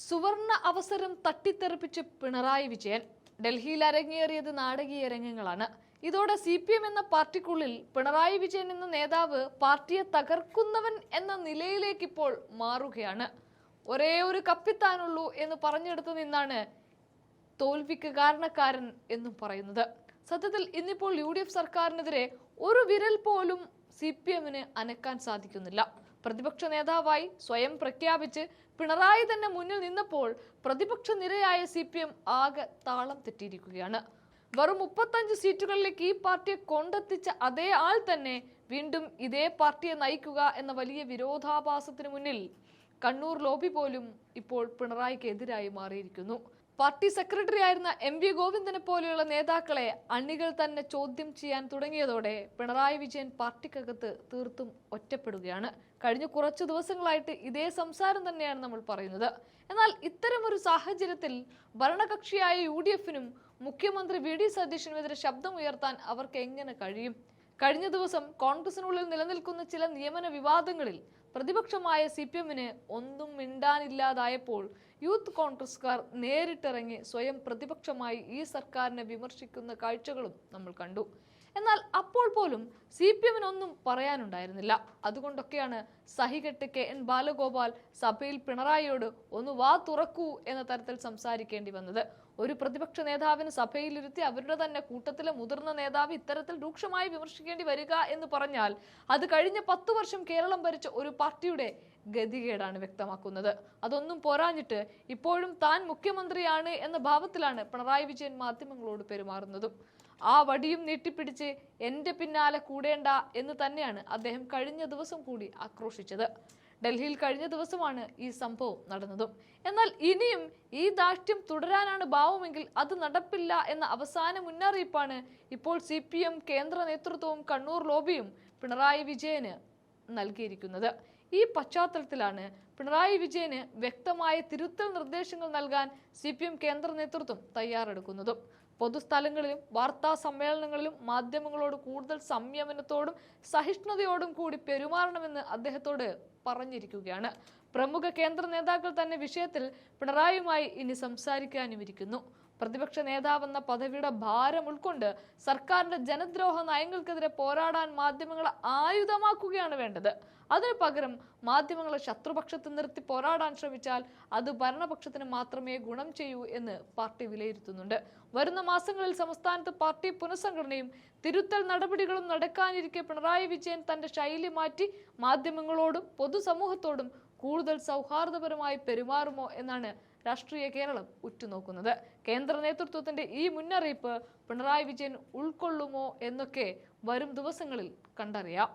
സുവർണ അവസരം തട്ടിത്തെറിപ്പിച്ച് പിണറായി വിജയൻ. ഡൽഹിയിൽ അരങ്ങേറിയത് നാടകീയ രംഗങ്ങളാണ്. ഇതോടെ CPM എന്ന പാർട്ടിക്കുള്ളിൽ പിണറായി വിജയൻ എന്ന നേതാവ് പാർട്ടിയെ തകർക്കുന്നവൻ എന്ന നിലയിലേക്ക് ഇപ്പോൾ മാറുകയാണ്. ഒരേ ഒരു കപ്പിത്താനുള്ളൂ എന്ന് പറഞ്ഞെടുത്തു നിന്നാണ് തോൽവിക്ക് കാരണക്കാരൻ എന്നും പറയുന്നത്. സത്യത്തിൽ ഇന്നിപ്പോൾ UDF സർക്കാരിനെതിരെ ഒരു വിരൽ പോലും CPMന് അനക്കാൻ സാധിക്കുന്നില്ല. പ്രതിപക്ഷ നേതാവായി സ്വയം പ്രഖ്യാപിച്ച് പിണറായി തന്നെ മുന്നിൽ നിന്നപ്പോൾ പ്രതിപക്ഷ നിരയായ CPM ആകെ താളം തെറ്റിയിരിക്കുകയാണ്. വെറും 35 സീറ്റുകളിലേക്ക് ഈ പാർട്ടിയെ കൊണ്ടെത്തിച്ച അതേ ആൾ തന്നെ വീണ്ടും ഇതേ പാർട്ടിയെ നയിക്കുക എന്ന വലിയ വിരോധാഭാസത്തിന് മുന്നിൽ കണ്ണൂർ ലോബി പോലും ഇപ്പോൾ പിണറായിക്ക് എതിരായി മാറിയിരിക്കുന്നു. പാർട്ടി സെക്രട്ടറി ആയിരുന്ന MV ഗോവിന്ദനെ പോലെയുള്ള നേതാക്കളെ അണികൾ തന്നെ ചോദ്യം ചെയ്യാൻ തുടങ്ങിയതോടെ പിണറായി വിജയൻ പാർട്ടിക്കകത്ത് തീർത്തും ഒറ്റപ്പെടുകയാണ്. കഴിഞ്ഞ കുറച്ചു ദിവസങ്ങളായിട്ട് ഇതേ സംസാരം തന്നെയാണ് നമ്മൾ പറയുന്നത്. എന്നാൽ ഇത്തരമൊരു സാഹചര്യത്തിൽ ഭരണകക്ഷിയായ UDFനും മുഖ്യമന്ത്രി VD സതീശനുമെതിരെ ശബ്ദമുയർത്താൻ അവർക്ക് എങ്ങനെ കഴിയും? കഴിഞ്ഞ ദിവസം കോൺഗ്രസിനുള്ളിൽ നിലനിൽക്കുന്ന ചില നിയമന വിവാദങ്ങളിൽ പ്രതിപക്ഷമായ CPMന് ഒന്നും മിണ്ടാനില്ലാതായപ്പോൾ യൂത്ത് കോൺഗ്രസ്സുകാർ നേരിട്ടിറങ്ങി സ്വയം പ്രതിപക്ഷമായി ഈ സർക്കാരിനെ വിമർശിക്കുന്ന കാഴ്ചകളും നമ്മൾ കണ്ടു. എന്നാൽ അപ്പോൾ പോലും CPMനൊന്നും പറയാനുണ്ടായിരുന്നില്ല. അതുകൊണ്ടൊക്കെയാണ് സഹികെട്ട് KN ബാലഗോപാൽ സഭയിൽ പിണറായിയോട് ഒന്ന് വാ തുറക്കൂ എന്ന തരത്തിൽ സംസാരിക്കേണ്ടി വന്നത്. ഒരു പ്രതിപക്ഷ നേതാവിന് സഭയിലിരുത്തി അവരുടെ തന്നെ കൂട്ടത്തിലെ മുതിർന്ന നേതാവ് ഇത്തരത്തിൽ രൂക്ഷമായി വിമർശിക്കേണ്ടി വരിക എന്ന് പറഞ്ഞാൽ അത് കഴിഞ്ഞ 10 വർഷം കേരളം ഭരിച്ച ഒരു പാർട്ടിയുടെ ഗതികേടാണ് വ്യക്തമാക്കുന്നത്. അതൊന്നും പോരാഞ്ഞിട്ട് ഇപ്പോഴും താൻ മുഖ്യമന്ത്രിയാണ് എന്ന ഭാവത്തിലാണ് പിണറായി വിജയൻ മാധ്യമങ്ങളോട് പെരുമാറുന്നതും. ആ വടിയും നീട്ടിപ്പിടിച്ച് എന്റെ പിന്നാലെ കൂടേണ്ട എന്ന് തന്നെയാണ് അദ്ദേഹം കഴിഞ്ഞ ദിവസം കൂടി ആക്രോശിച്ചത്. ഡൽഹിയിൽ കഴിഞ്ഞ ദിവസമാണ് ഈ സംഭവം നടന്നതും. എന്നാൽ ഇനിയും ഈ ദാഷ്ട്യം തുടരാനാണ് ഭാവമെങ്കിൽ അത് നടപ്പില്ല എന്ന അവസാന മുന്നറിയിപ്പാണ് ഇപ്പോൾ CPM കേന്ദ്ര നേതൃത്വവും കണ്ണൂർ ലോബിയും പിണറായി വിജയന് നൽകിയിരിക്കുന്നത്. ഈ പശ്ചാത്തലത്തിലാണ് പിണറായി വിജയന് വ്യക്തമായ തിരുത്തൽ നിർദ്ദേശങ്ങൾ നൽകാൻ CPM കേന്ദ്ര നേതൃത്വം തയ്യാറെടുക്കുന്നതും. പൊതുസ്ഥലങ്ങളിലും വാർത്താ സമ്മേളനങ്ങളിലും മാധ്യമങ്ങളോട് കൂടുതൽ സംയമനത്തോടും സഹിഷ്ണുതയോടും കൂടി പെരുമാറണമെന്ന് അദ്ദേഹത്തോട് പറഞ്ഞിരിക്കുകയാണ്. പ്രമുഖ കേന്ദ്ര നേതാക്കൾ തന്നെ വിഷയത്തിൽ പിണറായിയുമായി ഇനി സംസാരിക്കാനുമിരിക്കുന്നു. പ്രതിപക്ഷ നേതാവെന്ന പദവിയുടെ ഭാരം ഉൾക്കൊണ്ട് സർക്കാരിന്റെ ജനദ്രോഹ നയങ്ങൾക്കെതിരെ പോരാടാൻ മാധ്യമങ്ങളെ ആയുധമാക്കുകയാണ് വേണ്ടത്. അതിനു പകരം മാധ്യമങ്ങളെ ശത്രുപക്ഷത്ത് നിർത്തി പോരാടാൻ ശ്രമിച്ചാൽ അത് ഭരണപക്ഷത്തിന് മാത്രമേ ഗുണം ചെയ്യൂ എന്ന് പാർട്ടി വിലയിരുത്തുന്നുണ്ട്. വരുന്ന മാസങ്ങളിൽ സംസ്ഥാനത്ത് പാർട്ടി പുനഃസംഘടനയും തിരുത്തൽ നടപടികളും നടക്കാനിരിക്കെ പിണറായി വിജയൻ തന്റെ ശൈലി മാറ്റി മാധ്യമങ്ങളോടും പൊതുസമൂഹത്തോടും കൂടുതൽ സൗഹാർദ്ദപരമായി പെരുമാറുമോ എന്നാണ് രാഷ്ട്രീയ കേരളം ഉറ്റുനോക്കുന്നത്. കേന്ദ്ര നേതൃത്വത്തിന്റെ ഈ മുന്നറിയിപ്പ് പിണറായി വിജയൻ ഉൾക്കൊള്ളുമോ എന്നൊക്കെ വരും ദിവസങ്ങളിൽ കണ്ടറിയാം.